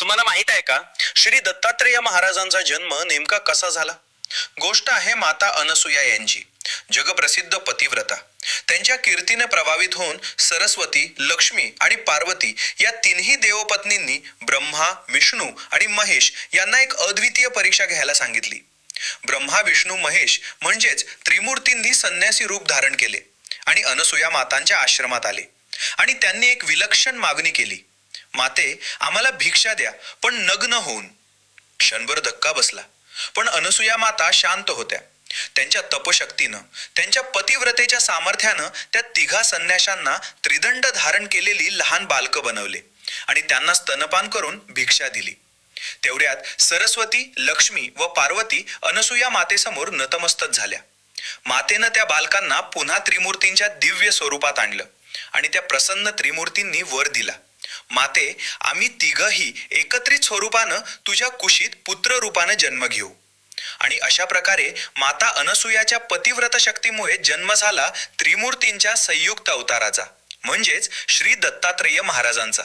तुम्हाला माहित आहे का, श्री दत्तात्रेय महाराजांचा जन्म नेमका कसा झाला? गोष्ट आहे माता अनसुया यांची, जगप्रसिद्ध पतिव्रता. त्यांच्या कीर्तीने प्रभावित होऊन सरस्वती, लक्ष्मी आणि पार्वती या तिन्ही देवपत्नींनी ब्रह्मा, विष्णू आणि महेश यांना एक अद्वितीय परीक्षा घ्यायला सांगितली. ब्रह्मा, विष्णू, महेश म्हणजेच त्रिमूर्तींनी संन्यासी रूप धारण केले आणि अनसुया मातांच्या आश्रमात आले आणि त्यांनी एक विलक्षण मागणी केली. माते, आम्हाला भिक्षा द्या, पण नग्न होऊन. क्षणभर धक्का बसला, पण अनसुया माता शांत होत्या. त्यांच्या तपशक्तीनं, त्यांच्या पतिव्रतेच्या सामर्थ्यानं त्या तिघा संन्याशांना त्रिदंड धारण केलेली लहान बालकं बनवले आणि त्यांना स्तनपान करून भिक्षा दिली. तेवढ्यात सरस्वती, लक्ष्मी व पार्वती अनसुया मातेसमोर नतमस्तक झाल्या. मातेनं त्या बालकांना पुन्हा त्रिमूर्तींच्या दिव्य स्वरूपात आणलं आणि त्या प्रसन्न त्रिमूर्तींनी वर दिला. माते, आम्ही तिघही एकत्रित स्वरूपानं तुझ्या कुशीत पुत्र रूपानं जन्म घेऊ. आणि अशा प्रकारे माता अनसुयाच्या पतिव्रत शक्तीमुळे जन्म झाला त्रिमूर्तींच्या संयुक्त अवताराचा, म्हणजेच श्री दत्तात्रेय महाराजांचा.